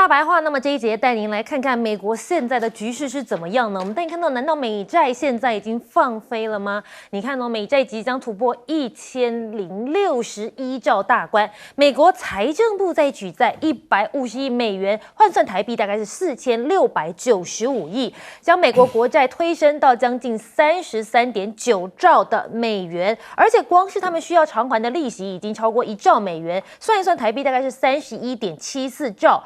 大白话，那么这一节带您来看看美国现在的局势是怎么样呢？我们带您看到，难道美债现在已经放飞了吗？你看哦，美债即将突破1061兆大关，美国财政部在举债150亿美元，换算台币大概是4695亿，将美国国债推升到将近33.9兆的美元，而且光是他们需要偿还的利息已经超过1兆美元，算一算台币大概是31.74兆。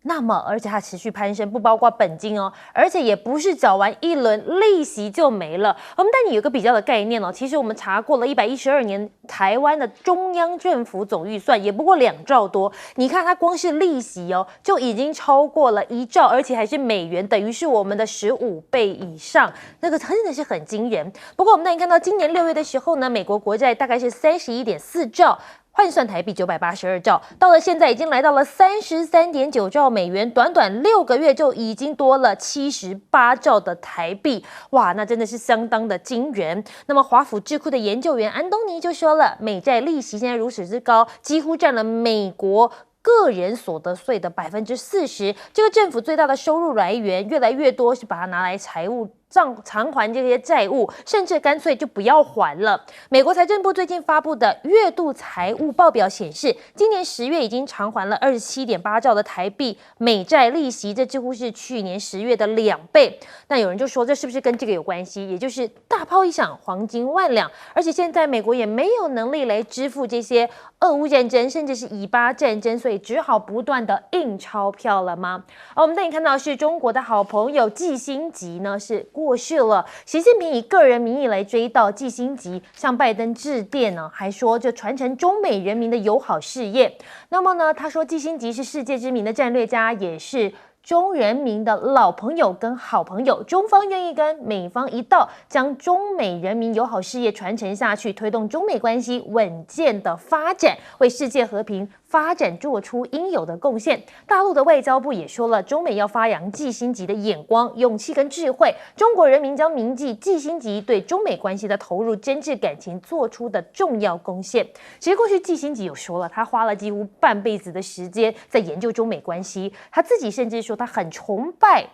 那么，而且它持续攀升，不包括本金哦，而且也不是缴完一轮利息就没了。我们带你有个比较的概念哦，其实我们查过了112年台湾的中央政府总预算也不过2兆多，你看它光是利息哦就已经超过了1兆，而且还是美元，等于是我们的15倍以上，那个真的是很惊人。不过我们带你看到今年6月的时候呢，美国国债大概是31.4兆。换算台币982兆，到了现在已经来到了33.9兆美元，短短6个月就已经多了78兆的台币，哇，那真的是相当的惊人。那么华府智库的研究员安东尼就说了，美债利息现在如此之高，几乎占了美国个人所得税的40%，这个政府最大的收入来源越来越多是把它拿来财务偿还这些债务，甚至干脆就不要还了。美国财政部最近发布的月度财务报表显示，今年10月已经偿还了27.8兆的台币美债利息，这几乎是去年10月的2倍。那有人就说，这是不是跟这个有关系？也就是大炮一响，黄金万两，而且现在美国也没有能力来支付这些俄乌战争，甚至是以巴战争，所以只好不断的印钞票了吗？我们带你看到是中国的好朋友季辛吉呢是过世了，习近平以个人名义来追悼季辛吉，向拜登致电呢，还说这传承中美人民的友好事业。那么呢，他说季辛吉是世界知名的战略家，也是中人民的老朋友跟好朋友，中方愿意跟美方一道，将中美人民友好事业传承下去，推动中美关系稳健的发展，为世界和平发展做出应有的贡献。大陆的外交部也说了，中美要发扬季辛吉的眼光、勇气跟智慧，中国人民将铭记季辛吉对中美关系的投入、真挚感情做出的重要贡献。其实过去季辛吉有说了，他花了几乎半辈子的时间在研究中美关系，他自己甚至说他很崇拜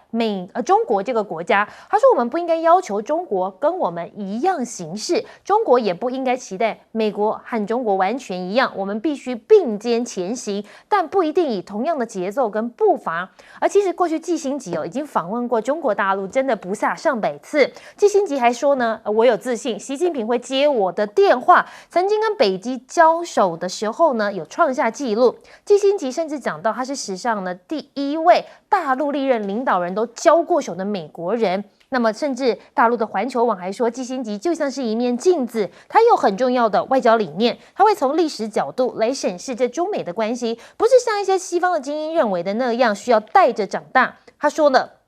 中国这个国家。他说我们不应该要求中国跟我们一样行事，中国也不应该期待美国和中国完全一样，我们必须并肩前行，但不一定以同样的节奏跟步伐。而其实过去季辛吉已经访问过中国大陆，真的不下上百次。季辛吉还说呢，我有自信习近平会接我的电话。曾经跟北京交手的时候呢，有创下纪录。季辛吉甚至讲到，他是史上的第1位大陆历任领导人都交过手的美国人。那么甚至大陆的环球网还说，季辛吉就像是一面镜子，他有很重要的外交理念，他会从历史角度来审视这中美的关系，不是像一些西方的精英认为的那样需要带着长大。他说了，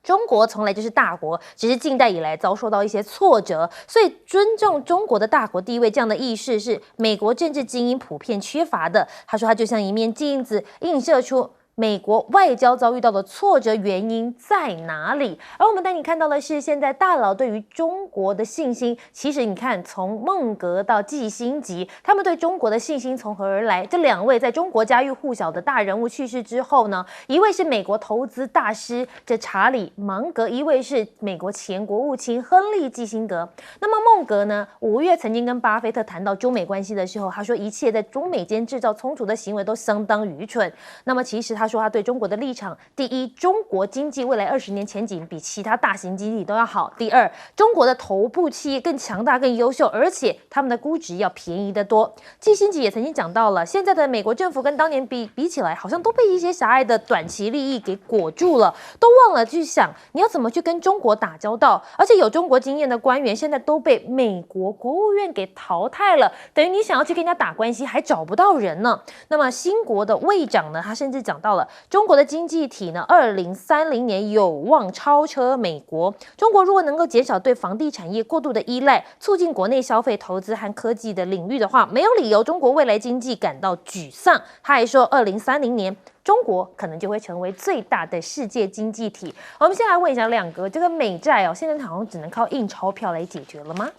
中国从来就是大国，只是近代以来遭受到一些挫折，所以尊重中国的大国地位这样的意识是美国政治精英普遍缺乏的。他说，他就像一面镜子，映射出美国外交遭遇到的挫折原因在哪里？而我们带你看到的是，现在大佬对于中国的信心，其实你看，从孟格到季辛吉，他们对中国的信心从何而来？这2位在中国家喻户晓的大人物去世之后呢，一位是美国投资大师这查理芒格，一位是美国前国务卿亨利基辛格。那么孟格呢，5月曾经跟巴菲特谈到中美关系的时候，他说一切在中美间制造冲突的行为都相当愚蠢。那么其实他说他对中国的立场，第一，中国经济未来20年前景比其他大型经济都要好；第二，中国的头部企业更强大、更优秀，而且他们的估值要便宜得多。季辛吉也曾经讲到了，现在的美国政府跟当年比起来，好像都被一些狭隘的短期利益给裹住了，都忘了去想你要怎么去跟中国打交道。而且有中国经验的官员现在都被美国国务院给淘汰了，等于你想要去跟人家打关系还找不到人呢。那么新国的卫长呢，他甚至讲到了中国的经济体呢，2030年有望超车美国。中国如果能够减少对房地产业过度的依赖，促进国内消费、投资和科技的领域的话，没有理由中国未来经济感到沮丧。他还说，2030年中国可能就会成为最大的世界经济体。我们先来问一下亮哥，这个美债现在好像只能靠印钞票来解决了吗？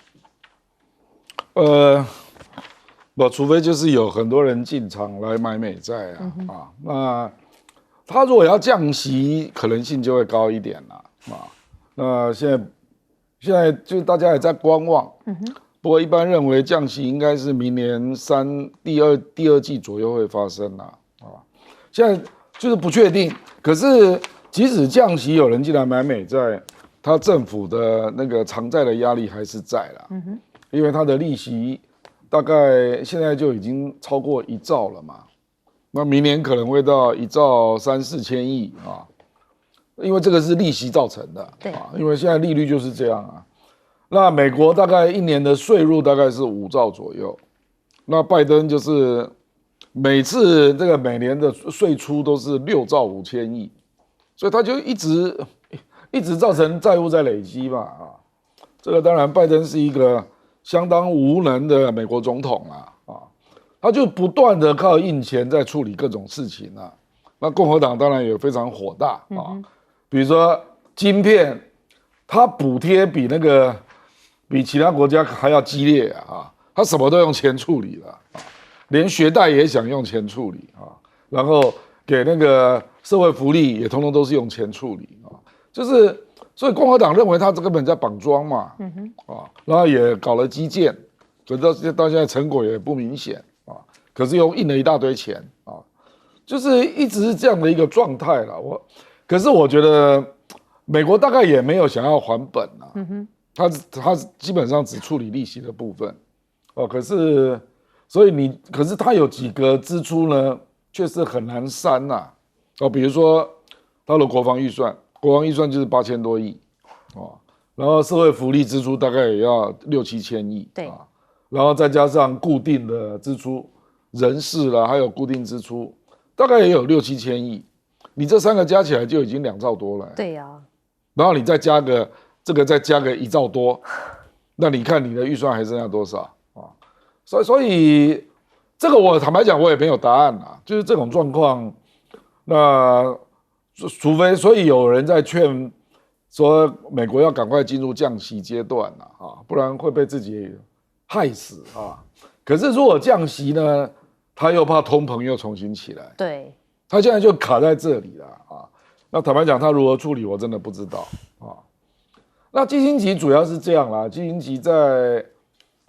除非就是有很多人进场来买美债啊，那他如果要降息，可能性就会高一点啦。那现在就大家也在观望。不过一般认为降息应该是明年第二季左右会发生啦。现在就是不确定。可是即使降息，有人进来买美债，他政府的那个偿债的压力还是在啦。因为他的利息大概现在就已经超过1兆了嘛。那明年可能会到1兆3-4千亿啊，因为这个是利息造成的，对啊，因为现在利率就是这样啊。那美国大概1年的税入大概是5兆左右，那拜登就是每次这个每年的税出都是6兆5千亿，所以他就一直造成债务在累积嘛啊。这个当然拜登是一个相当无能的美国总统啊。他就不断的靠印钱在处理各种事情啊，那共和党当然也非常火大啊，比如说晶片，他补贴比其他国家还要激烈啊，他什么都用钱处理了啊，连学贷也想用钱处理啊，然后给那个社会福利也通通都是用钱处理啊，就是所以共和党认为他这根本在绑桩嘛，然后也搞了基建，可是到现在成果也不明显。可是又印了一大堆钱啊，就是一直是这样的一个状态啦。可是我觉得美国大概也没有想要还本啊，他基本上只处理利息的部分哦。可是他有几个支出呢，确实很难删呐哦。比如说他的国防预算就是8000多亿哦，然后社会福利支出大概也要6-7千亿，对啊，然后再加上固定的支出。人事啦，还有固定支出，大概也有6-7千亿。你这3个加起来就已经2兆多了。对呀。然后你再加个1兆多，那你看你的预算还剩下多少啊？所以这个我坦白讲，我也没有答案啦。就是这种状况，那除非所以有人在劝说美国要赶快进入降息阶段啊，不然会被自己害死啊。可是如果降息呢？他又怕通膨又重新起来，对，他现在就卡在这里了啊。那坦白讲，他如何处理，我真的不知道啊。那基辛格主要是这样啦，基辛格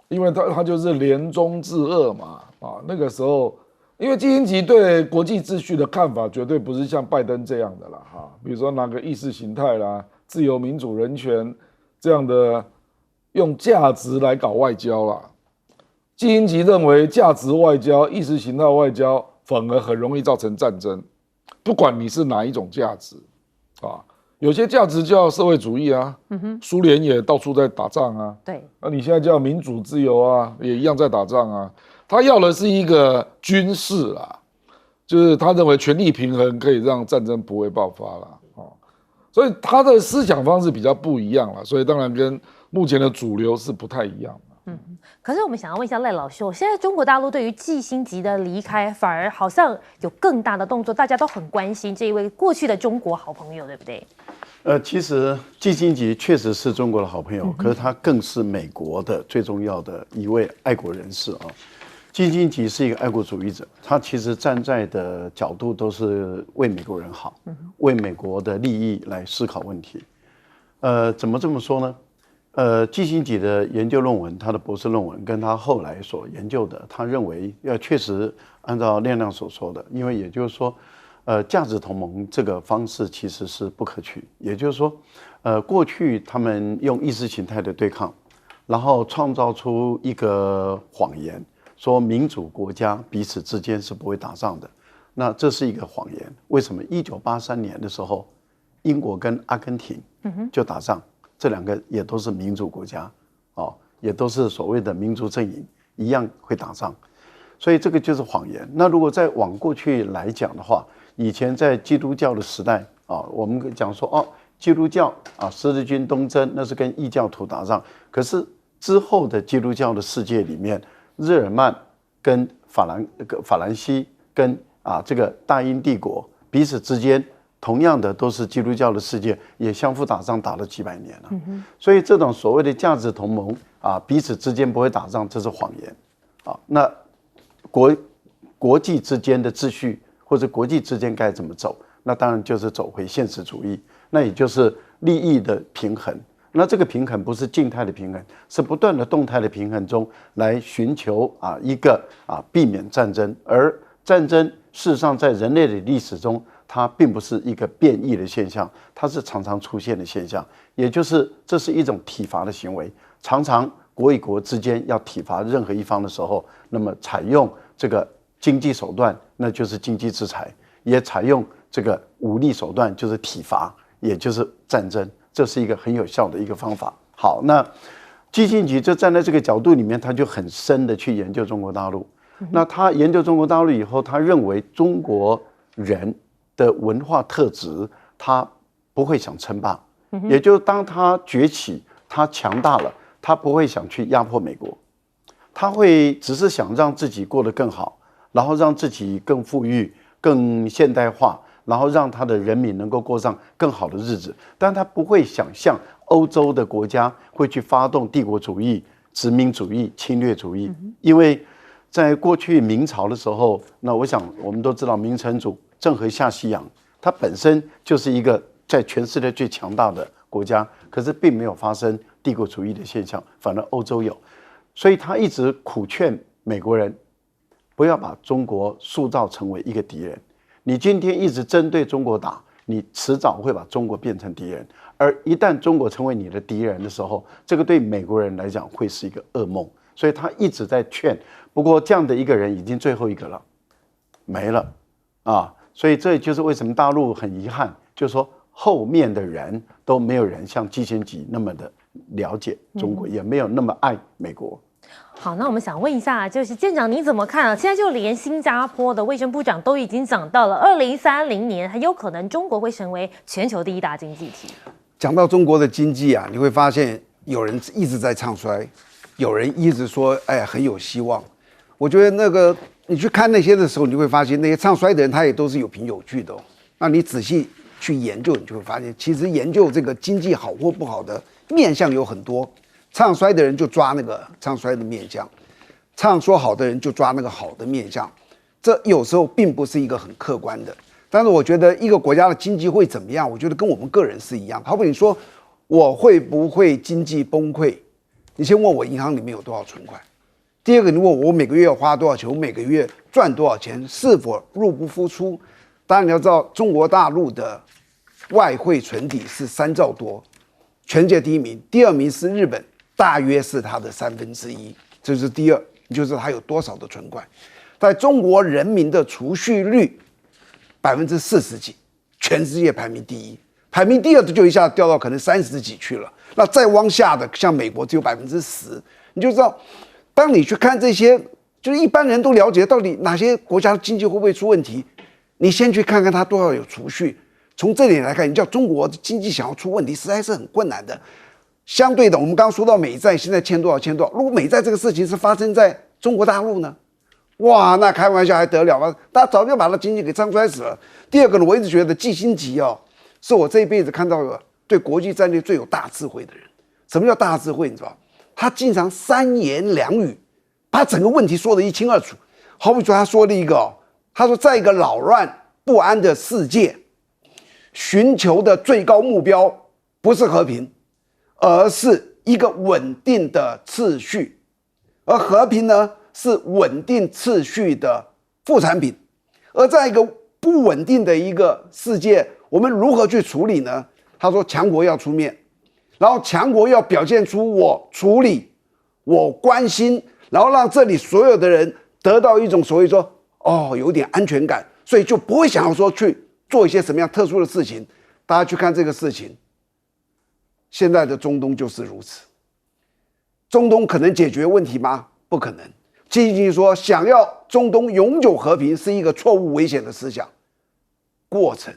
因为他就是联中制俄嘛啊，那个时候，因为基辛格对国际秩序的看法绝对不是像拜登这样的啦哈，比如说哪个意识形态啦、自由民主人权这样的用价值来搞外交啦。基辛格认为，价值外交、意识形态外交反而很容易造成战争，不管你是哪一种价值，啊，有些价值叫社会主义啊，苏联也到处在打仗啊，对，那你现在叫民主自由啊，也一样在打仗啊。他要的是一个军事啦，就是他认为权力平衡可以让战争不会爆发啦，所以他的思想方式比较不一样啦，所以当然跟目前的主流是不太一样的。可是我们想要问一下赖老兄，现在中国大陆对于基辛格的离开，反而好像有更大的动作，大家都很关心这一位过去的中国好朋友，对不对？其实基辛格确实是中国的好朋友，可是他更是美国的最重要的一位爱国人士啊。基辛格是一个爱国主义者，他其实站在的角度都是为美国人好，为美国的利益来思考问题。怎么这么说呢？基辛格的研究论文，他的博士论文跟他后来所研究的，他认为要确实按照亮亮所说的，因为也就是说，价值同盟这个方式其实是不可取。也就是说，过去他们用意识形态的对抗，然后创造出一个谎言，说民主国家彼此之间是不会打仗的。那这是一个谎言。为什么？1983年的时候，英国跟阿根廷就打仗。这2个也都是民主国家，也都是所谓的民主阵营，一样会打仗，所以这个就是谎言。那如果再往过去来讲的话，以前在基督教的时代我们讲说基督教十字军东征那是跟异教徒打仗，可是之后的基督教的世界里面，日耳曼跟法兰西跟这个大英帝国彼此之间。同样的都是基督教的世界，也相互打仗打了几百年了，所以这种所谓的价值同盟彼此之间不会打仗，这是谎言那国际之间的秩序或者国际之间该怎么走，那当然就是走回现实主义，那也就是利益的平衡。那这个平衡不是静态的平衡，是不断的动态的平衡中来寻求一个避免战争。而战争事实上在人类的历史中，它并不是一个变异的现象，它是常常出现的现象，也就是这是一种体罚的行为。常常国与国之间要体罚任何一方的时候，那么采用这个经济手段，那就是经济制裁，也采用这个武力手段，就是体罚，也就是战争。这是一个很有效的一个方法。好，那基辛格就站在这个角度里面，他就很深的去研究中国大陆。那他研究中国大陆以后，他认为中国人的文化特质，他不会想称霸，也就是当他崛起，他强大了，他不会想去压迫美国，他会只是想让自己过得更好，然后让自己更富裕、更现代化。然后让他的人民能够过上更好的日子，但他不会想象欧洲的国家会去发动帝国主义、殖民主义、侵略主义，因为在过去明朝的时候，那我想我们都知道明成祖郑和下西洋，它本身就是一个在全世界最强大的国家，可是并没有发生帝国主义的现象，反而欧洲有，所以他一直苦劝美国人不要把中国塑造成为一个敌人。你今天一直针对中国打，你迟早会把中国变成敌人。而一旦中国成为你的敌人的时候，这个对美国人来讲会是一个噩梦。所以他一直在劝。不过这样的一个人已经最后一个了，没了啊！所以这就是为什么大陆很遗憾，就是说后面的人都没有人像基辛格那么的了解中国，也没有那么爱美国。好，那我们想问一下，就是舰长你怎么看啊？现在就连新加坡的卫生部长都已经讲到了2030年，很有可能中国会成为全球第一大经济体。讲到中国的经济啊，你会发现有人一直在唱衰，有人一直说哎很有希望。我觉得那个你去看那些的时候，你会发现那些唱衰的人他也都是有凭有据的那你仔细去研究，你就会发现，其实研究这个经济好或不好的面向有很多。唱衰的人就抓那个唱衰的面相，唱说好的人就抓那个好的面相，这有时候并不是一个很客观的。但是我觉得一个国家的经济会怎么样，我觉得跟我们个人是一样。好比你说我会不会经济崩溃，你先问我银行里面有多少存款，第二个你问我每个月要花多少钱，我每个月赚多少钱，是否入不敷出。当然你要知道中国大陆的外汇存底是3兆多，全世界第一名，第二名是日本，大约是它的1/3，这是第二，你就知道它有多少的存款。在中国人民的储蓄率40%几，全世界排名第一，排名第二的就一下掉到可能30几去了。那再往下的，像美国只有10%，你就知道，当你去看这些，就是一般人都了解到底哪些国家的经济会不会出问题，你先去看看它多少有储蓄。从这点来看，你叫中国经济想要出问题，实在是很困难的。相对的，我们刚刚说到美债现在欠多少，如果美债这个事情是发生在中国大陆呢？哇，那开玩笑还得了吗？大家早就把它经济给唱衰死了。第二个呢，我一直觉得季辛吉是我这一辈子看到的对国际战略最有大智慧的人。什么叫大智慧？你知道，他经常3言2语把整个问题说得一清二楚。好比说，他说了一个他说，在一个扰乱不安的世界，寻求的最高目标不是和平，而是一个稳定的秩序，而和平呢是稳定秩序的副产品。而在一个不稳定的一个世界，我们如何去处理呢？他说强国要出面，然后强国要表现出我处理、我关心，然后让这里所有的人得到一种所谓说有点安全感，所以就不会想要说去做一些什么样特殊的事情。大家去看这个事情，现在的中东就是如此。中东可能解决问题吗？不可能。基辛格说，想要中东永久和平是一个错误危险的思想。过程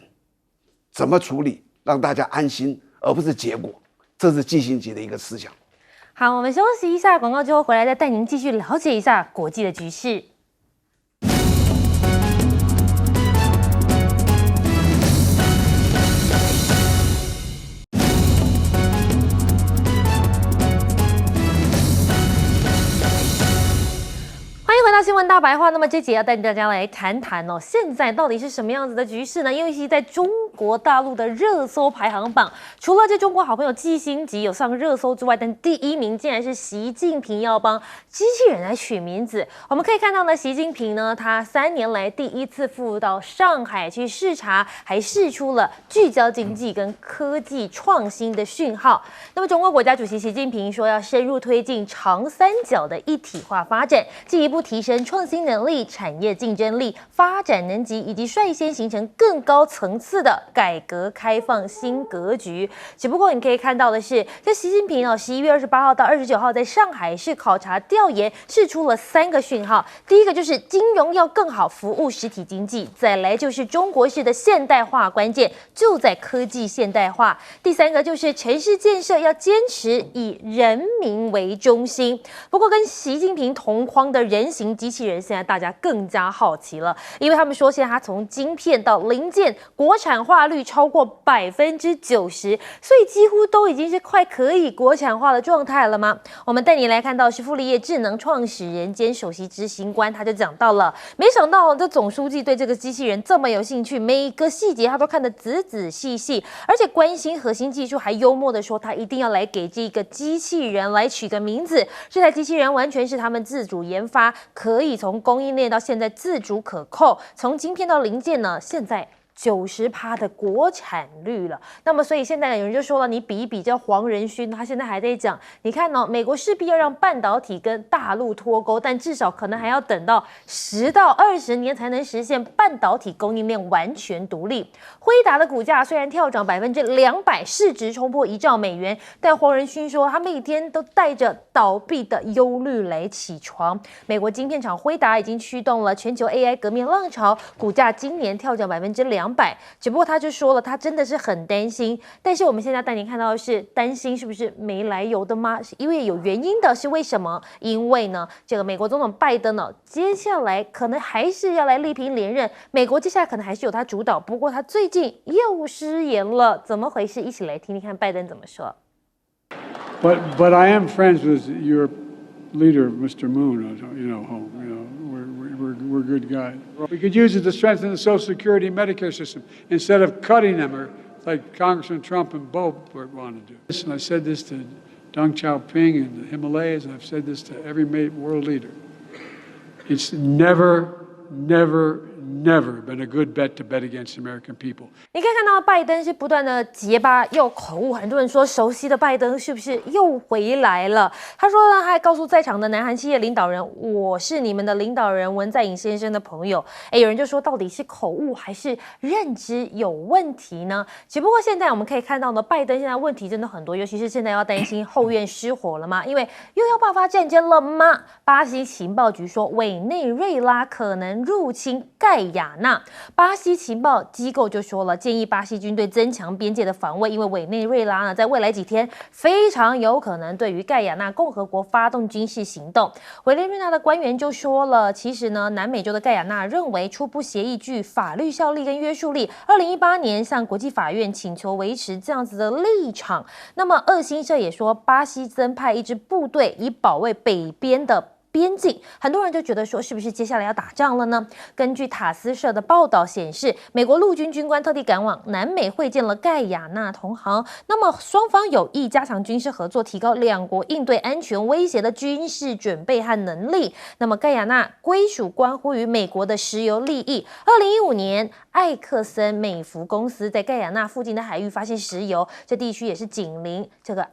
怎么处理，让大家安心，而不是结果，这是季辛格的一个思想。好，我们休息一下，广告之后回来再带您继续了解一下国际的局势。到新闻大白话，那么这节要带大家来谈谈哦，现在到底是什么样子的局势呢？因为其实在中国大陆的热搜排行榜，除了这中国好朋友季辛吉有上热搜之外，但第1名竟然是习近平要帮机器人来取名字。我们可以看到呢，习近平呢，他3年来第1次赴到上海去视察，还释出了聚焦经济跟科技创新的讯号。那么中国国家主席习近平说要深入推进长三角的一体化发展，进一步提升创新能力、产业竞争力、发展能级，以及率先形成更高层次的改革开放新格局。只不过你可以看到的是，在习近平11月28号到29号在上海市考察调研，释出了3个讯号。第一个就是金融要更好服务实体经济，再来就是中国式的现代化关键就在科技现代化。第3个就是城市建设要坚持以人民为中心。不过跟习近平同框的人形机器人，现在大家更加好奇了，因为他们说现在它从晶片到零件国产化率超过90%，所以几乎都已经是快可以国产化的状态了吗？我们带你来看到是富立业智能创始人兼首席执行官，他就讲到了，没想到这总书记对这个机器人这么有兴趣，每一个细节他都看得仔仔细细，而且关心核心技术，还幽默的说他一定要来给这个机器人来取个名字。这台机器人完全是他们自主研发，可以从供应链到现在自主可控，从晶片到零件呢，现在90%的国产率了。那么所以现在有人就说了，你比一比这黄仁勋，他现在还在讲，你看哦，美国势必要让半导体跟大陆脱钩，但至少可能还要等到10到20年才能实现半导体供应链完全独立。辉达的股价虽然跳涨200%，市值冲破1兆美元，但黄仁勋说他每天都带着倒闭的忧虑来起床。美国晶片厂辉达已经驱动了全球 AI 革命浪潮，股价今年跳涨200%。只不过他就说了，他真的是很担心。但是我们现在带您看到的是，担心是不是没来由的吗？因为有原因的，是为什么？因为呢，这个美国总统拜登呢，接下来可能还是要来力拼连任，美国接下来可能还是由他主导。不过他最近又失言了，怎么回事？一起来听听看拜登怎么说。But I am friends with your leader, Mr. Moon. We're good guys. We could use it to strengthen the Social Security and Medicare system instead of cutting them, or like Congressman Trump and Bo want to do. And I said this to Deng Xiaoping in the Himalayas, and I've said this to every world leader. It's never been a good bet to bet against the American people. 你可以看到拜登是不断的结巴又口误，很多人说熟悉的拜登是不是又回来了？他说呢，他还告诉在场的南韩企业领导人，我是你们的领导人文在寅先生的朋友。有人就说到底是口误还是认知有问题呢？只不过现在我们可以看到呢，拜登现在问题真的很多，尤其是现在要担心后院失火了吗？因为又要爆发战争了吗？巴西情报局说委内瑞拉可能入侵盖亚那，巴西情报机构就说了，建议巴西军队增强边界的防卫，因为委内瑞拉呢，在未来几天非常有可能对于盖亚那共和国发动军事行动。委内瑞拉的官员就说了，其实呢，南美洲的盖亚那认为初步协议具法律效力跟约束力，2018年向国际法院请求维持这样子的立场。那么俄新社也说，巴西增派一支部队以保卫北边的边境，很多人就觉得说，是不是接下来要打仗了呢？根据塔斯社的报道显示，美国陆军军官特地赶往南美会见了盖亚那同行，那么双方有意加强军事合作，提高两国应对安全威胁的军事准备和能力。那么盖亚那归属关乎于美国的石油利益。2015年，艾克森美孚公司在盖亚那附近的海域发现石油，这地区也是紧邻这个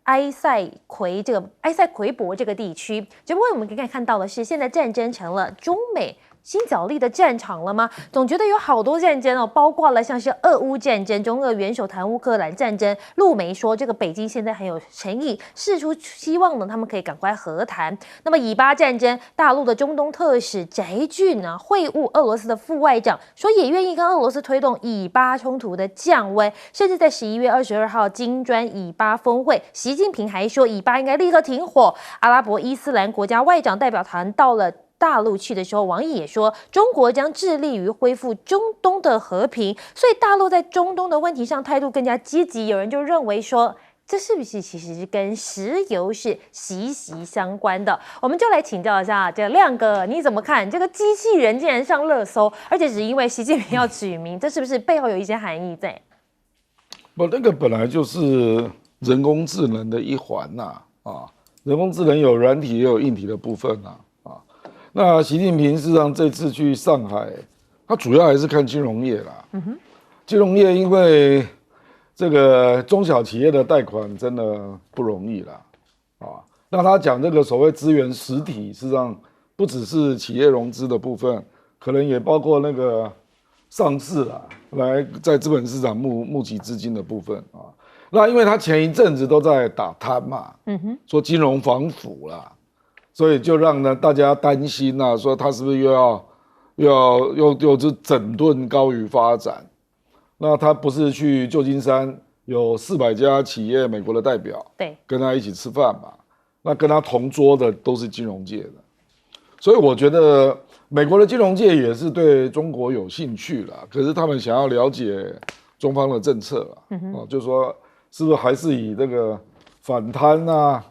埃塞奎博这个地区。只不过我们可以看到的是，现在战争成了中美新角力的战场了吗？总觉得有好多战争哦，包括了像是俄乌战争，中俄元首谈乌克兰战争。陆媒说，这个北京现在很有诚意，释出希望呢，他们可以赶快和谈。那么以巴战争，大陆的中东特使翟俊啊会晤俄罗斯的副外长，说也愿意跟俄罗斯推动以巴冲突的降温，甚至在11月22号金砖以巴峰会，习近平还说以巴应该立刻停火。阿拉伯伊斯兰国家外长代表团到了大陆去的时候，王毅也说，中国将致力于恢复中东的和平，所以大陆在中东的问题上态度更加积极。有人就认为说，这是不是其实是跟石油是息息相关的？我们就来请教一下这个亮哥，你怎么看这个机器人竟然上热搜，而且只因为习近平要取名，这是不是背后有一些含义在？不，那个本来就是人工智能的一环呐，人工智能有软体也有硬体的部分啊。那习近平事实上这次去上海，他主要还是看金融业啦。金融业因为这个中小企业的贷款真的不容易啦，那他讲这个所谓资源实体，事实上不只是企业融资的部分，可能也包括那个上市啊，来在资本市场募集资金的部分啊。那因为他前一阵子都在打贪嘛，说金融防腐啦，所以就让呢大家担心啊，说他是不是又是整顿高于发展？那他不是去旧金山有400家企业美国的代表，对，跟他一起吃饭嘛？那跟他同桌的都是金融界的，所以我觉得美国的金融界也是对中国有兴趣啦，可是他们想要了解中方的政策啦，就是说是不是还是以这个反贪啊、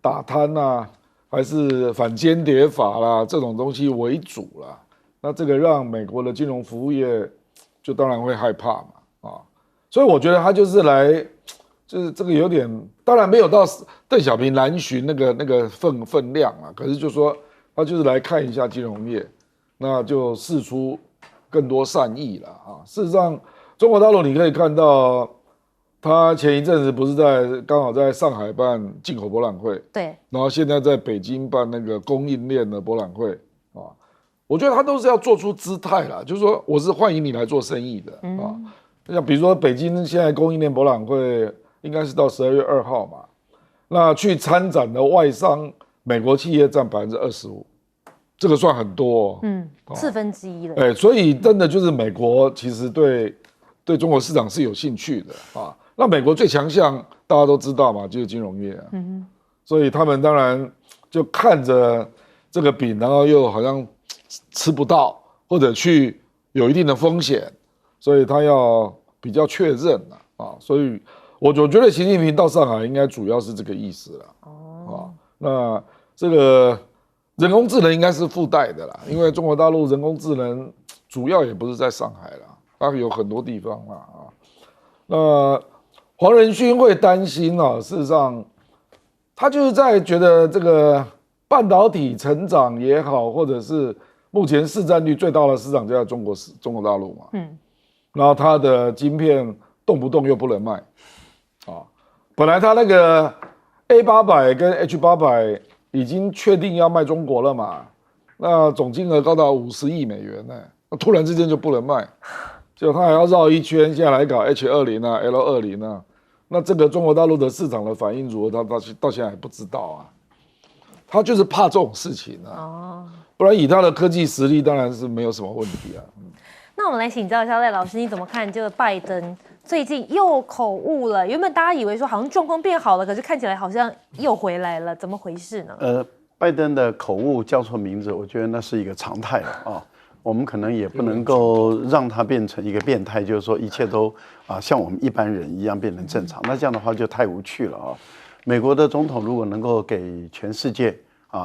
打贪啊，还是反间谍法啦这种东西为主啦？那这个让美国的金融服务业就当然会害怕嘛，所以我觉得他就是来，就是这个有点，当然没有到邓小平南巡那个分量啊，可是就说他就是来看一下金融业，那就释出更多善意了啊。事实上，中国大陆你可以看到，他前一阵子不是刚好在上海办进口博览会，对，然后现在在北京办那个供应链的博览会啊。我觉得他都是要做出姿态啦，就是说我是欢迎你来做生意的啊。像比如说北京现在供应链博览会应该是到12月2号嘛，那去参展的外商美国企业占25%，这个算很多1/4了。所以真的就是美国其实对中国市场是有兴趣的啊。那美国最强项大家都知道嘛，就是金融业啊，所以他们当然就看着这个饼，然后又好像吃不到，或者去有一定的风险，所以他要比较确认啊。所以我觉得习近平到上海应该主要是这个意思了。那这个人工智能应该是附带的啦，因为中国大陆人工智能主要也不是在上海啦，它有很多地方啦。那黄仁勋会担心啊，事实上他就是在觉得这个半导体成长也好，或者是目前市占率最大的市场就在中国大陆嘛，然后它的晶片动不动又不能卖，本来它那个 A800跟 H800已经确定要卖中国了嘛，那总金额高达50亿美元呢，那突然之间就不能卖，结果它还要绕一圈，现在来搞 H20啊、L20啊，那这个中国大陆的市场的反应如何，他到现在还不知道啊。他就是怕这种事情啊，不然以他的科技实力，当然是没有什么问题啊。那我们来请教一下赖老师，你怎么看这个拜登最近又口误了？原本大家以为说好像状况变好了，可是看起来好像又回来了，怎么回事呢？拜登的口误叫错名字，我觉得那是一个常态了啊。我们可能也不能够让他变成一个变态，就是说一切都像我们一般人一样变成正常，那这样的话就太无趣了啊。美国的总统如果能够给全世界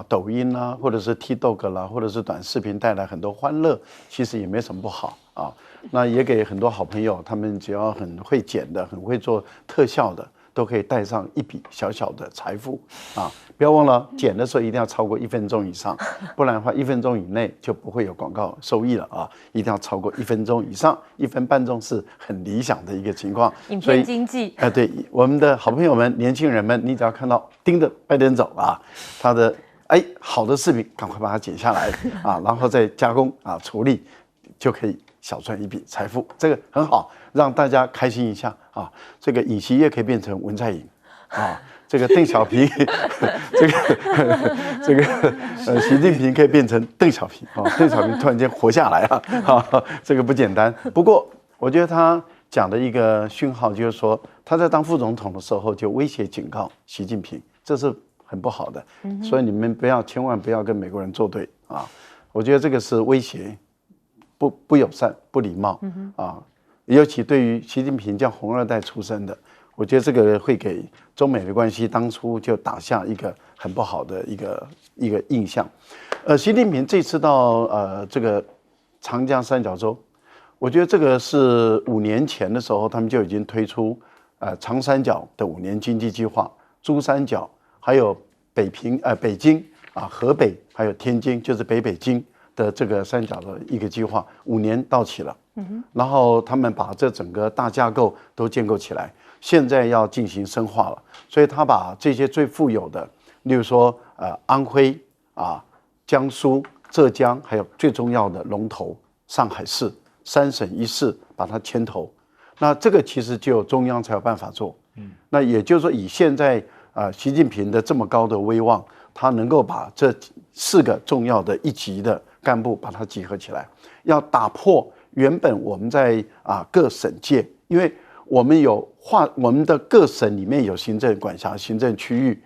抖音啦，或者是 TikTok 啦，或者是短视频带来很多欢乐，其实也没什么不好啊。那也给很多好朋友，他们只要很会剪的，很会做特效的，都可以带上一笔小小的财富啊。不要忘了剪的时候一定要超过1分钟以上，不然的话1分钟以内就不会有广告收益了啊！一定要超过1分钟以上，1分半钟是很理想的一个情况。影片经济对我们的好朋友们、年轻人们，你只要看到盯着拜登走他的好的视频，赶快把它剪下来然后再加工处理，就可以小赚一笔财富，这个很好，让大家开心一下这个尹锡悦可以变成文在寅这个邓小平，这个习近平可以变成邓小平邓小平突然间活下来这个不简单。不过我觉得他讲的一个讯号就是说，他在当副总统的时候就威胁警告习近平，这是很不好的，所以你们千万不要跟美国人作对我觉得这个是威胁，不友善、不礼貌尤其对于习近平这样红二代出身的，我觉得这个会给中美的关系当初就打下一个很不好的一个印象。习近平这次到这个长江三角洲，我觉得这个是5年前的时候他们就已经推出长三角的5年经济计划，珠三角还有北京河北还有天津，就是北京的这个三角的一个计划，5年到期了。然后他们把这整个大架构都建构起来，现在要进行深化了。所以他把这些最富有的，例如说安徽江苏、浙江，还有最重要的龙头上海市，3省1市把它牵头。那这个其实只有中央才有办法做。那也就是说，以现在习近平的这么高的威望，他能够把这4个重要的1级的干部把它集合起来，要打破原本我们在各省界，因为我们的各省里面有行政管辖、行政区域，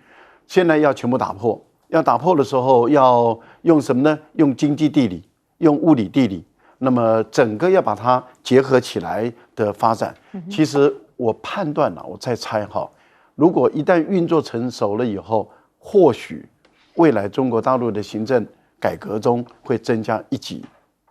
现在要全部打破。要打破的时候，要用什么呢？用经济地理，用物理地理，那么整个要把它结合起来的发展。其实我判断了，我再猜哈，如果一旦运作成熟了以后，或许未来中国大陆的行政改革中会增加1级。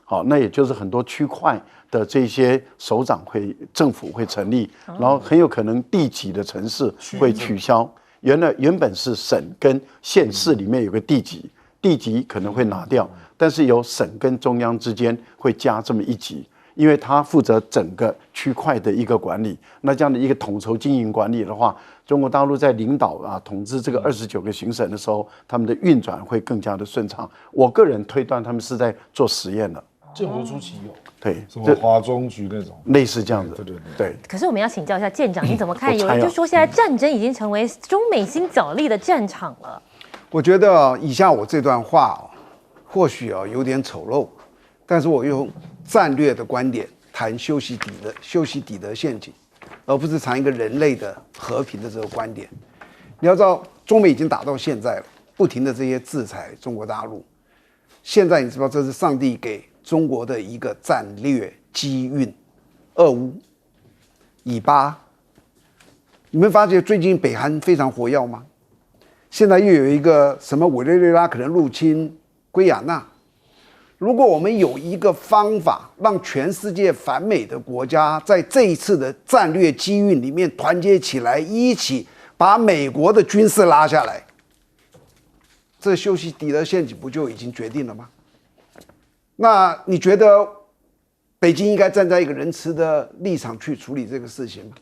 好，那也就是很多区块的这些首长政府会成立，然后很有可能地级的城市会取消。原本是省跟县市里面有个地级，地级可能会拿掉，但是由省跟中央之间会加这么1级，因为它负责整个区块的一个管理。那这样的一个统筹经营管理的话，中国大陆在领导统治这个29个行省的时候，他们的运转会更加的顺畅。我个人推断他们是在做实验的。建国初期有，对，什么华中局那种，类似这样的，对。可是我们要请教一下舰长，你怎么看？有人就说现在战争已经成为中美新角力的战场了。我觉得以下我这段话或许有点丑陋，但是我用战略的观点谈修昔底德陷阱，而不是谈一个人类的和平的这个观点。你要知道，中美已经打到现在了，不停的这些制裁中国大陆，现在你知道这是上帝给中国的一个战略机运，俄乌、以巴，你们发觉最近北韩非常活跃吗？现在又有一个什么委内瑞拉可能入侵圭亚那。如果我们有一个方法，让全世界反美的国家在这一次的战略机运里面团结起来，一起把美国的军事拉下来，这修昔底德陷阱不就已经决定了吗？那你觉得北京应该站在一个仁慈的立场去处理这个事情吗？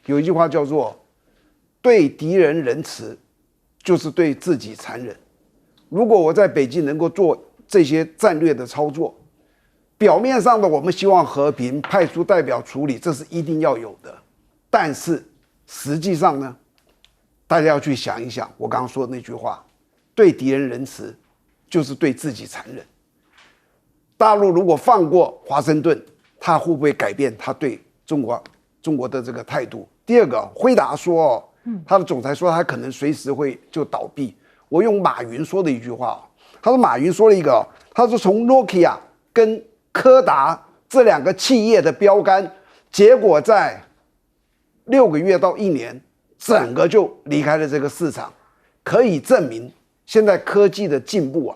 有一句话叫做“对敌人仁慈，就是对自己残忍”。如果我在北京能够做这些战略的操作，表面上的我们希望和平，派出代表处理，这是一定要有的。但是实际上呢，大家要去想一想，我刚刚说的那句话：“对敌人仁慈，就是对自己残忍。”大陆如果放过华盛顿，他会不会改变他对中国的这个态度？第二个，辉达说，他的总裁说他可能随时会就倒闭。我用马云说的一句话，他说马云说了一个，他说从 Nokia 跟柯达这2个企业的标杆，结果在6个月到1年，整个就离开了这个市场，可以证明现在科技的进步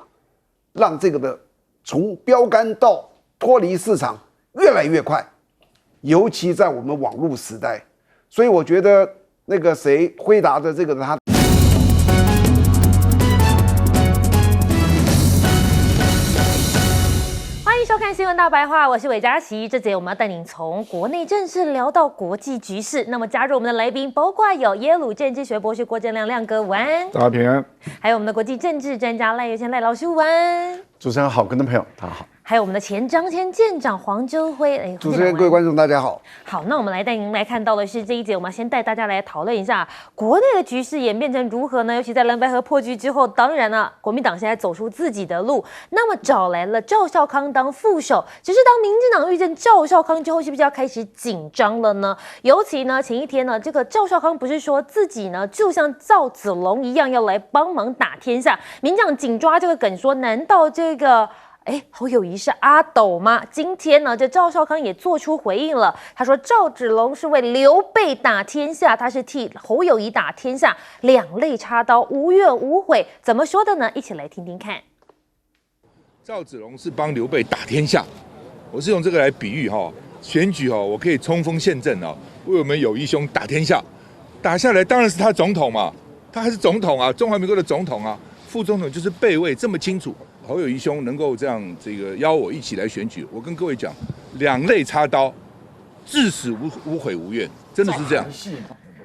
让这个的从标杆到脱离市场越来越快，尤其在我们网络时代。所以我觉得那个谁辉达的这个他。欢迎收看《新闻大白话》，我是韦佳琪。这节我们要带您从国内政事聊到国际局势。那么加入我们的来宾，包括有耶鲁政治学博士郭正亮亮哥，午安；大家平安。还有我们的国际政治专家赖岳宪赖老师，午安。主持人好，观众朋友大家好。还有我们的前张千舰长黄周辉，主持人各位观众大家好。好，那我们来带您来看到的是这一节，我们先带大家来讨论一下国内的局势演变成如何呢？尤其在蓝白合破局之后，当然了，国民党现在走出自己的路，那么找来了赵少康当副手，只是当民进党遇见赵少康之后，是不是要开始紧张了呢？尤其呢，前一天呢，这个赵少康不是说自己呢就像赵子龙一样要来帮忙打天下，民进党紧抓这个梗说，难道这个侯友宜是阿斗吗？今天呢，这赵少康也做出回应了。他说赵子龙是为刘备打天下，他是替侯友宜打天下，两肋插刀，无怨无悔。怎么说的呢？一起来听听看。赵子龙是帮刘备打天下，我是用这个来比喻选举我可以冲锋陷阵为我们友谊兄打天下，打下来当然是他总统嘛，他还是总统啊，中华民国的总统啊，副总统就是备位，这么清楚。侯友宜兄能够这样邀我一起来选举，我跟各位讲，两肋插刀，至死无悔无怨，真的是这样。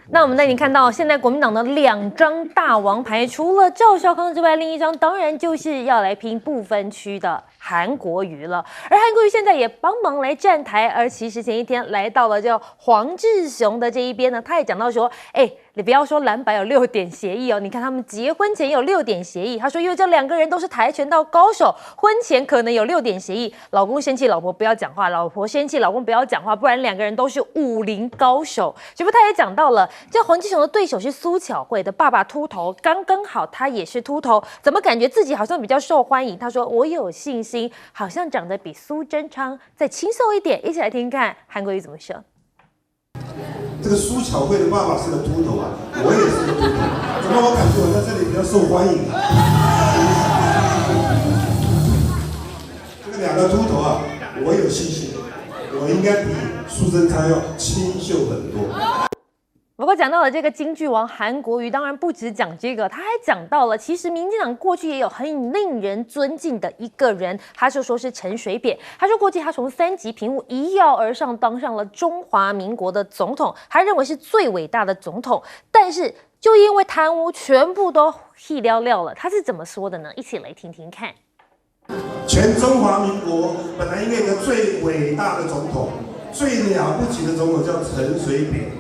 那我们带你看到，现在国民党的2张大王牌，除了赵少康之外，另一张当然就是要来拼不分区的韩国瑜了。而韩国瑜现在也帮忙来站台，而其实前一天来到了叫黄志雄的这一边呢，他也讲到说，你不要说蓝白有6点协议你看他们结婚前有6点协议。他说，因为这2个人都是跆拳道高手，婚前可能有6点协议，老公生气老婆不要讲话，老婆生气老公不要讲话，不然2个人都是武林高手。结果他也讲到了，这黄志雄的对手是苏巧慧的爸爸秃头，刚刚好他也是秃头，怎么感觉自己好像比较受欢迎？他说我有信心，好像长得比苏贞昌再清秀一点。一起来听听看韩国瑜怎么说。这个苏巧慧的爸爸是个秃头啊，我也是个秃头，怎么我感觉我在这里比较受欢迎啊？这个2个秃头啊，我有信心，我应该比苏贞昌要清秀很多。不过讲到了这个金句王韩国瑜，当然不止讲这个，他还讲到了，其实民进党过去也有很令人尊敬的一个人，他就说是陈水扁。他说过去他从3级贫户一跃而上，当上了中华民国的总统，他认为是最伟大的总统，但是就因为贪污，全部都屁撂撂了。他是怎么说的呢？一起来听听看。全中华民国本来应该有一个最伟大的总统，最了不起的总统叫陈水扁。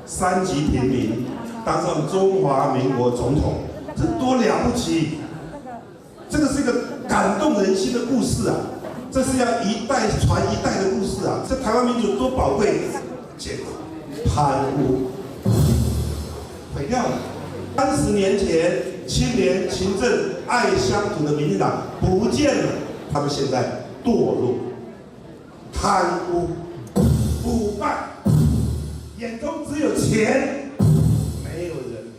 3级平民当上中华民国总统，这多了不起！这个是一个感动人心的故事啊！这是要一代传一代的故事啊！这台湾民主多宝贵，结果贪污毁掉了。30年前清廉勤政爱乡土的民进党不见了，他们现在堕落、贪污、腐败。眼中只有钱，没有人民。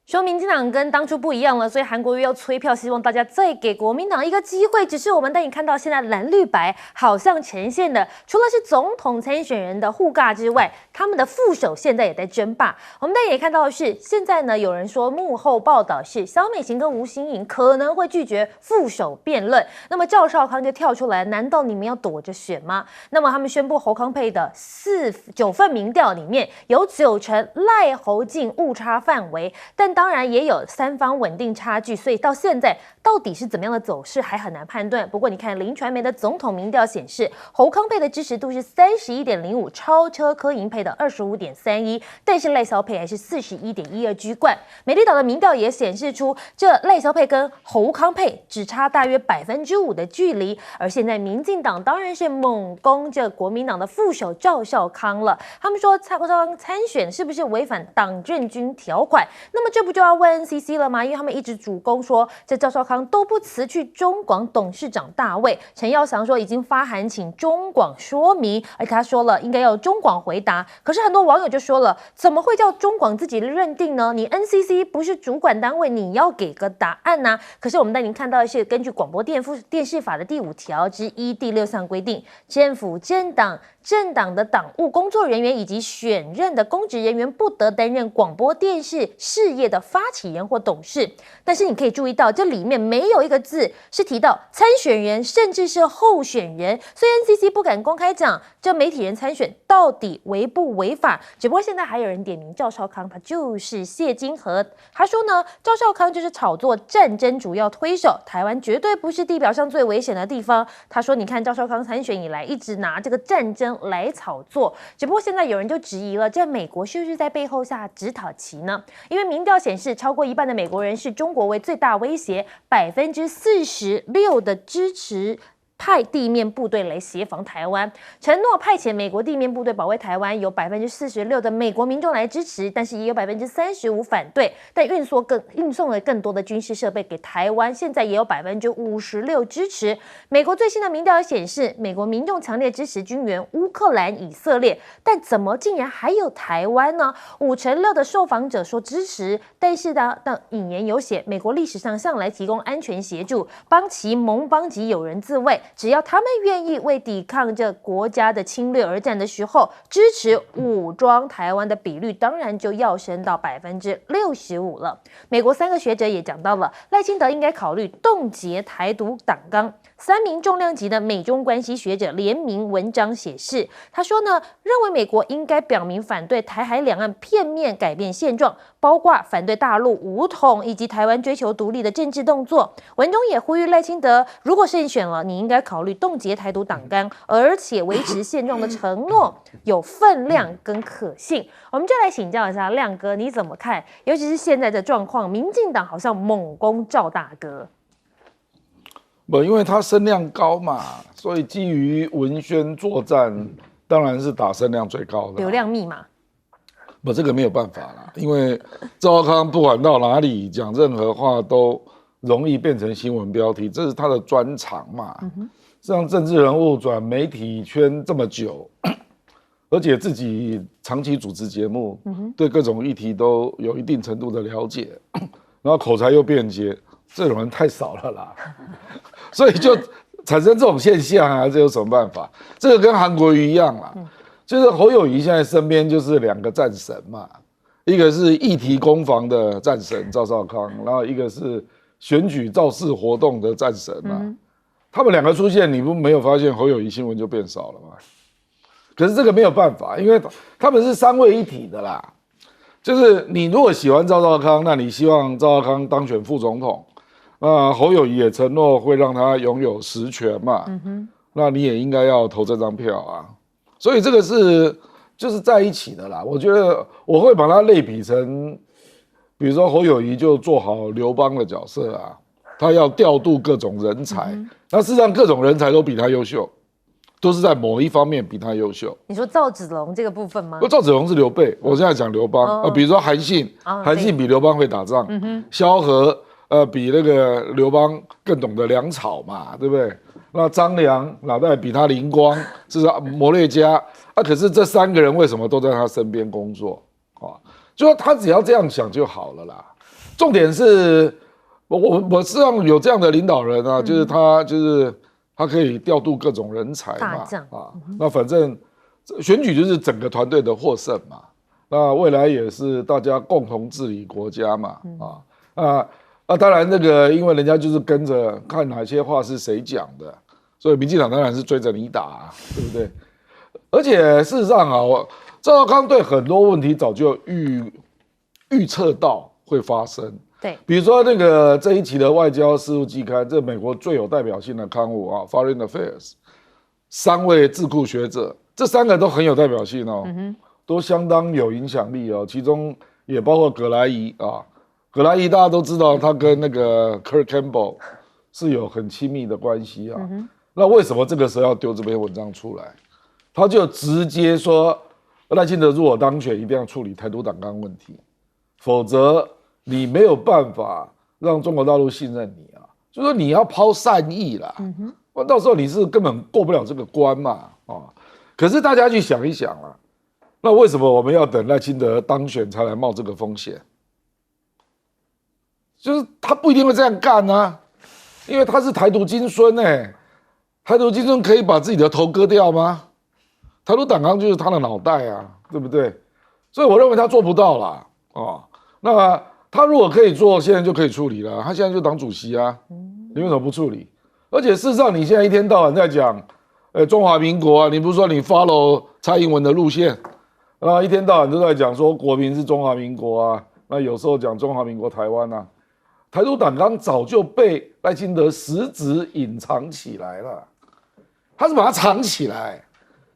说民进党跟当初不一样了，所以韩国瑜要催票，希望大家再给国民党一个机会。只是我们带你看到现在蓝绿白好像呈现的，除了是总统参选人的互尬之外，他们的副手现在也在争霸。我们带你也看到的是，现在呢有人说幕后报道是萧美琴跟吴欣颖可能会拒绝副手辩论，那么赵少康就跳出来，难道你们要躲着选吗？那么他们宣布侯康配的9份民调里面有9成赖侯进误差范围，但当然也有3方稳定差距，所以到现在到底是怎么样的走势还很难判断。不过你看林传媒的总统民调显示，侯康配的支持度是31.05%，超车柯银配的25.31%，但是赖萧配还是41.12%居冠。美丽岛的民调也显示出，这赖萧配跟侯康配只差大约5%的距离。而现在民进党当然是猛攻这国民党的副手赵少康了，他们说赵少康参选是不是违反党政军条款？那么这不就要问 NCC 了吗？因为他们一直主攻说这赵少康都不辞去中广董事长大位。陈耀祥说已经发函请中广说明，而且他说了应该要中广回答。可是很多网友就说了，怎么会叫中广自己认定呢？你 NCC 不是主管单位，你要给个答案啊。可是我们带您看到的是，根据广播电视法的第5条之1第6项规定，政府政党的党务工作人员以及选任的公职人员不得担任广播电视事业的发起人或董事。但是你可以注意到，这里面没有一个字是提到参选人，甚至是候选人，所以 NCC 不敢公开讲这媒体人参选到底违不违法。只不过现在还有人点名赵少康，他就是谢金河。他说呢，赵少康就是炒作战争主要推手，台湾绝对不是地表上最危险的地方。他说，你看赵少康参选以来，一直拿这个战争来炒作。只不过现在有人就质疑了，这美国是不是在背后下指导棋呢？因为民调显示，超过1半的美国人视中国为最大威胁，46%的支持派地面部队来协防台湾，承诺派遣美国地面部队保卫台湾，有46%的美国民众来支持，但是也有35%反对。但运送了更多的军事设备给台湾，现在也有56%支持。美国最新的民调显示，美国民众强烈支持军援乌克兰、以色列，但怎么竟然还有台湾呢？56%的受访者说支持，但是呢，引言有写，美国历史上向来提供安全协助，帮其盟邦及友人自卫。只要他们愿意为抵抗这国家的侵略而战的时候，支持武装台湾的比率当然就要升到65%了。美国3个学者也讲到了，赖清德应该考虑冻结台独党纲。3名重量级的美中关系学者联名文章显示，他说呢，认为美国应该表明反对台海两岸片面改变现状，包括反对大陆武统以及台湾追求独立的政治动作。文中也呼吁赖清德，如果胜选了，你应该考虑冻结台独党纲，而且维持现状的承诺有分量跟可信。我们就来请教一下亮哥，你怎么看？尤其是现在的状况，民进党好像猛攻赵大哥。不，因为他声量高嘛，所以基于文宣作战，当然是打声量最高的流量密码。不，这个没有办法啦，因为赵少康不管到哪里讲任何话都容易变成新闻标题，这是他的专长嘛。像政治人物转媒体圈这么久，而且自己长期主持节目，对各种议题都有一定程度的了解，然后口才又便捷，这种人太少了啦。所以就产生这种现象啊，这有什么办法？这个跟韩国瑜一样啦，就是侯友宜现在身边就是2个战神嘛，一个是议题攻防的战神赵少康，然后一个是选举造势活动的战神嘛。他们2个出现，你不没有发现侯友宜新闻就变少了吗？可是这个没有办法，因为他们是3位一体的啦。就是你如果喜欢赵少康，那你希望赵少康当选副总统。侯友宜也承诺会让他拥有实权嘛，那你也应该要投这张票啊。所以这个就是在一起的啦。我觉得我会把它类比成，比如说侯友宜就做好刘邦的角色啊，他要调度各种人才，那事实上各种人才都比他优秀，都是在某一方面比他优秀。你说赵子龙这个部分吗？赵子龙是刘备，我现在讲刘邦。比如说韩信，韩信比刘邦会打仗，萧何。比那个刘邦更懂得粮草嘛，对不对？那张良脑袋比他灵光，是谋略家可是这3个人为什么都在他身边工作就说他只要这样想就好了啦。重点是，我希望有这样的领导人啊，就是他可以调度各种人才嘛那反正选举就是整个团队的获胜嘛。那未来也是大家共同治理国家嘛当然那个因为人家就是跟着看哪些话是谁讲的，所以民进党当然是追着你打对不对？而且事实上赵少康对很多问题早就预测到会发生。对，比如说那个这一期的外交事务季刊，这美国最有代表性的刊物Foreign Affairs， 3位智库学者，这3个都很有代表性都相当有影响力其中也包括葛莱仪葛莱仪大家都知道，他跟那个 Kurt Campbell 是有很亲密的关系那为什么这个时候要丢这篇文章出来？他就直接说，赖清德如果当选，一定要处理台独党纲问题，否则你没有办法让中国大陆信任你就说你要抛善意啦，到时候你是根本过不了这个关嘛可是大家去想一想那为什么我们要等赖清德当选才来冒这个风险？就是他不一定会这样干因为他是台独金孙台独金孙可以把自己的头割掉吗？台独党纲就是他的脑袋对不对？所以我认为他做不到啦那他如果可以做，现在就可以处理了。他现在就党主席你为什么不处理？而且事实上，你现在一天到晚在讲，中华民国你不是说你 follow 蔡英文的路线一天到晚都在讲说国民是中华民国那有时候讲中华民国台湾台独党纲早就被赖清德实质隐藏起来了，他是把它藏起来，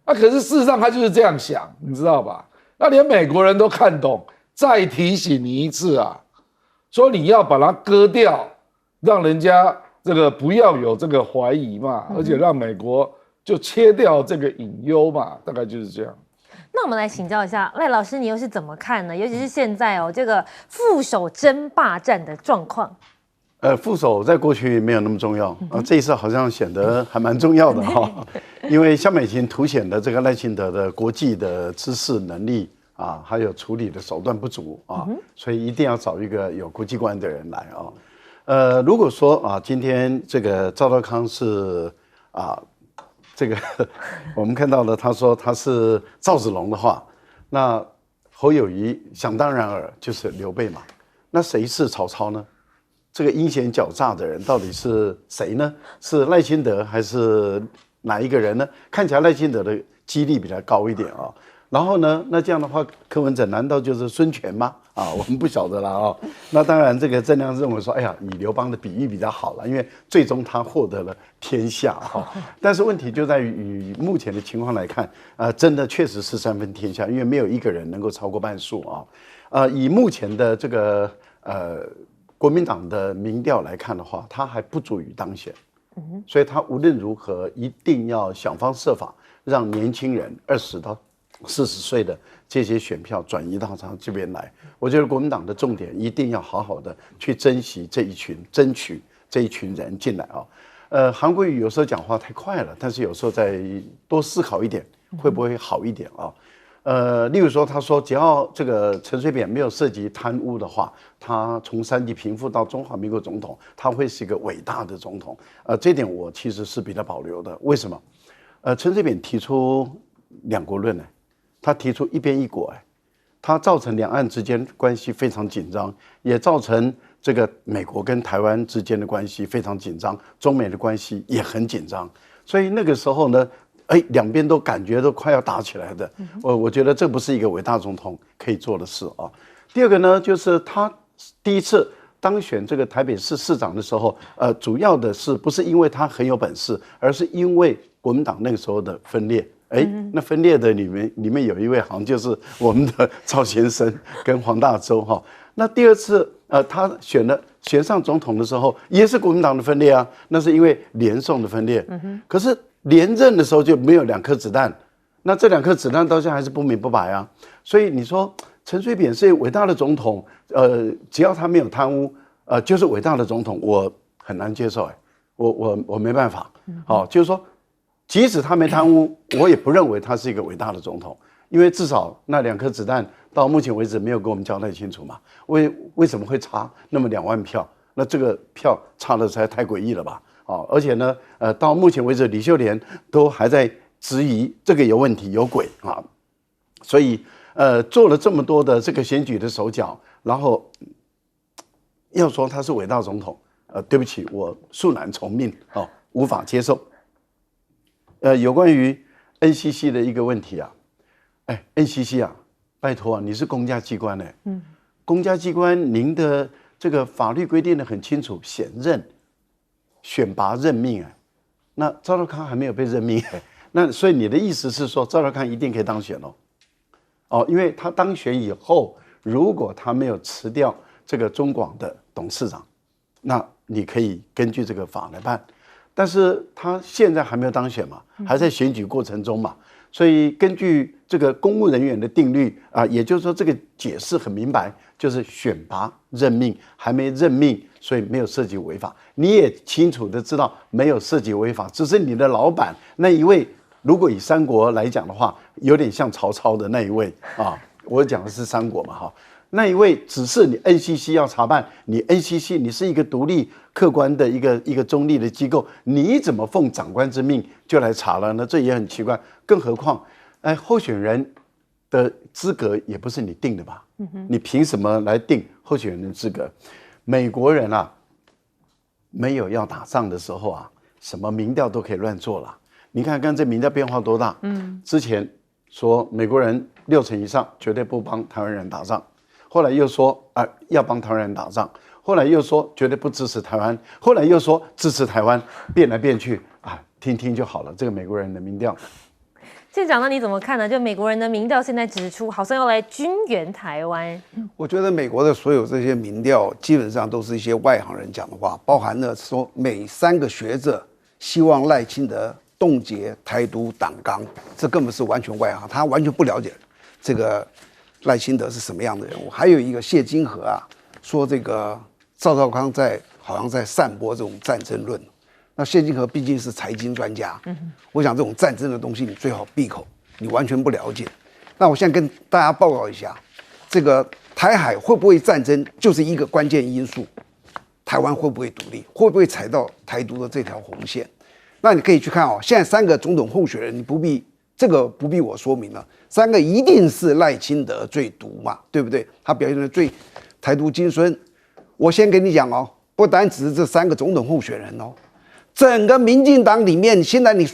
可是事实上他就是这样想，你知道吧？那连美国人都看懂，再提醒你一次说你要把它割掉，让人家这个不要有这个怀疑嘛，而且让美国就切掉这个隐忧嘛，大概就是这样。那我们来请教一下赖老师，你又是怎么看呢？尤其是现在哦，这个副手争霸战的状况。副手在过去没有那么重要这一次好像显得还蛮重要的哈，因为萧美琴凸显了这个赖清德的国际的知识能力啊，还有处理的手段不足啊，所以一定要找一个有国际观的人来啊。如果说啊，今天这个赵少康是这个我们看到了，他说他是赵子龙的话，那侯友宜想当然尔就是刘备嘛，那谁是曹操呢？这个阴险狡诈的人到底是谁呢？是赖清德还是哪一个人呢？看起来赖清德的几率比较高一点啊。然后呢，那这样的话，柯文哲难道就是孙权吗？我们不晓得了啊。那当然，这个郑亮认为说，哎呀，以刘邦的比喻比较好了，因为最终他获得了天下但是问题就在于，以目前的情况来看，真的确实是三分天下，因为没有一个人能够超过半数以目前的这个国民党的民调来看的话，他还不足以当选，所以他无论如何一定要想方设法让年轻人20到40岁的这些选票转移到他这边来。我觉得国民党的重点一定要好好的去珍惜这一群，争取这一群人进来韩国瑜有时候讲话太快了，但是有时候再多思考一点，会不会好一点例如说，他说只要这个陈水扁没有涉及贪污的话，他从3级贫富到中华民国总统，他会是一个伟大的总统。这点我其实是比较保留的。为什么？陈水扁提出2国论呢，他提出一边一国他造成两岸之间关系非常紧张，也造成这个美国跟台湾之间的关系非常紧张，中美的关系也很紧张。所以那个时候呢，两边都感觉都快要打起来的。我觉得这不是一个伟大总统可以做的事第二个呢，就是他第一次当选这个台北市市长的时候，主要的是不是因为他很有本事，而是因为国民党那个时候的分裂。那分裂的里面有一位好像就是我们的赵先生跟黄大洲那第二次他选上总统的时候，也是国民党的分裂那是因为连宋的分裂。可是连任的时候就没有2颗子弹，那这2颗子弹到现在还是不明不白所以你说陈水扁是伟大的总统，只要他没有贪污，就是伟大的总统，我很难接受我没办法。就是说，即使他没贪污，我也不认为他是一个伟大的总统，因为至少那2颗子弹到目前为止没有给我们交代清楚嘛。为什么会差那么2万票？那这个票差的实在太诡异了吧？而且呢，到目前为止，李秀莲都还在质疑这个有问题、有鬼所以做了这么多的这个选举的手脚，然后要说他是伟大总统，对不起，我恕难从命无法接受。有关于 NCC 的一个问题NCC 拜托你是公家机关公家机关您的这个法律规定的很清楚，选任、选拔、任命那赵少康还没有被任命那所以你的意思是说赵少康一定可以当选因为他当选以后，如果他没有辞掉这个中广的董事长，那你可以根据这个法来办。但是他现在还没有当选嘛，还在选举过程中嘛，所以根据这个公务人员的定律也就是说这个解释很明白，就是选拔任命，还没任命，所以没有涉及违法。你也清楚的知道没有涉及违法，只是你的老板那一位，如果以三国来讲的话，有点像曹操的那一位我讲的是三国嘛那一位只是你 NCC 要查办，你 NCC 你是一个独立客观的一个中立的机构，你怎么奉长官之命就来查了呢？这也很奇怪。更何况候选人的资格也不是你定的吧？你凭什么来定候选人的资格？美国人没有要打仗的时候什么民调都可以乱做了。你看看这民调变化多大。之前说美国人60%以上绝对不帮台湾人打仗，后来又说要帮台湾人打仗，后来又说绝对不支持台湾，后来又说支持台湾，变来变去听听就好了。这个美国人的民调。县长，那你怎么看呢？就美国人的民调现在指出，好像要来军援台湾。我觉得美国的所有这些民调，基本上都是一些外行人讲的话，包含了说每3个学者希望赖清德冻结台独党纲，这根本是完全外行，他完全不了解这个赖清德是什么样的人物。还有一个谢金河啊，说这个赵少康好像在散播这种战争论。那谢金河毕竟是财经专家，我想这种战争的东西你最好闭口，你完全不了解。那我现在跟大家报告一下，这个台海会不会战争就是一个关键因素，台湾会不会独立，会不会踩到台独的这条红线？那你可以去看哦，现在3个总统候选人，你不必我说明了，3个一定是赖清德最毒嘛，对不对？他表现的最台独精神。我先跟你讲哦，不单只是这3个总统候选人哦。整个民进党里面，现在你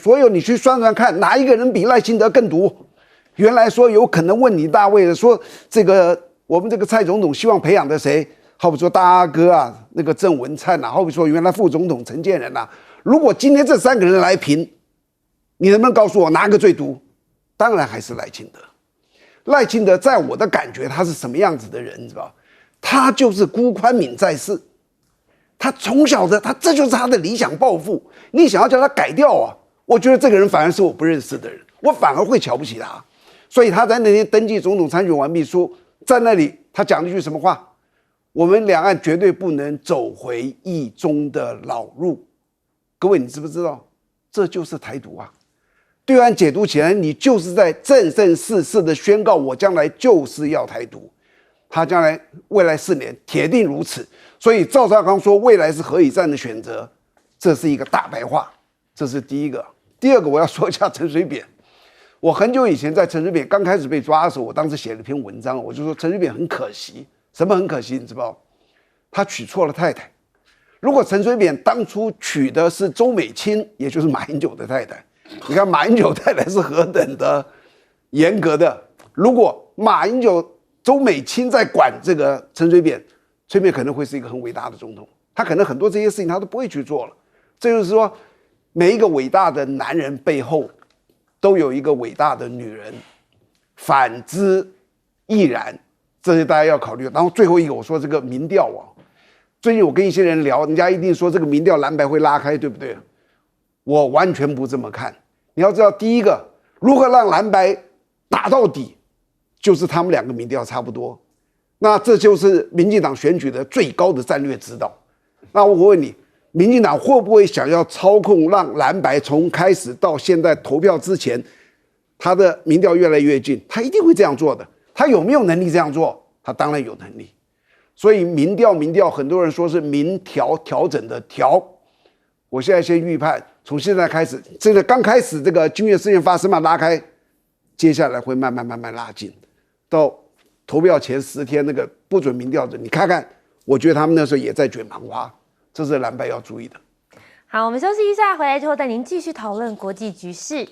去算算看，哪一个人比赖清德更毒？原来说有可能问你大卫的，说这个我们这个蔡总统希望培养的谁？好比说大阿哥啊，那个郑文灿啊，好比说原来副总统陈建仁啊。如果今天这3个人来评，你能不能告诉我哪个最毒？当然还是赖清德。赖清德在我的感觉，他是什么样子的人，你知道？他就是辜宽敏在世。他从小的这就是他的理想抱负。你想要叫他改掉啊？我觉得这个人反而是我不认识的人，我反而会瞧不起他。所以他在那天登记总统参选完毕书，在那里他讲了一句什么话？我们两岸绝对不能走回一中的老路。各位，你知不知道？这就是台独啊！对岸解读起来，你就是在正正式式的宣告，我将来就是要台独。他将来未来4年铁定如此。所以赵少康说未来是何以战的选择，这是一个大白话，这是第一个。第二个，我要说一下陈水扁。我很久以前在陈水扁刚开始被抓的时候，我当时写了一篇文章，我就说陈水扁很可惜。什么很可惜？你知道？他娶错了太太。如果陈水扁当初娶的是周美青，也就是马英九的太太，你看马英九太太是何等的严格的。如果马英九、周美青在管这个陈水扁，陈水扁可能会是一个很伟大的总统。他可能很多这些事情他都不会去做了。这就是说，每一个伟大的男人背后都有一个伟大的女人，反之亦然。这些大家要考虑。然后最后一个，我说这个民调啊，最近我跟一些人聊，人家一定说这个民调蓝白会拉开，对不对？我完全不这么看。你要知道，第一个，如何让蓝白打到底，就是他们2个民调差不多。那这就是民进党选举的最高的战略指导。那我问你，民进党会不会想要操控，让蓝白从开始到现在投票之前，他的民调越来越近？他一定会这样做的。他有没有能力这样做？他当然有能力。所以民调，很多人说是民调调整的调。我现在先预判，从现在开始，真的刚开始这个金岳事件发生嘛，拉开，接下来会慢慢拉近，到投票前10天那个不准民调的，你看看，我觉得他们那时候也在卷芒花，这是蓝白要注意的。好，我们休息一下，回来之后带您继续讨论国际局势。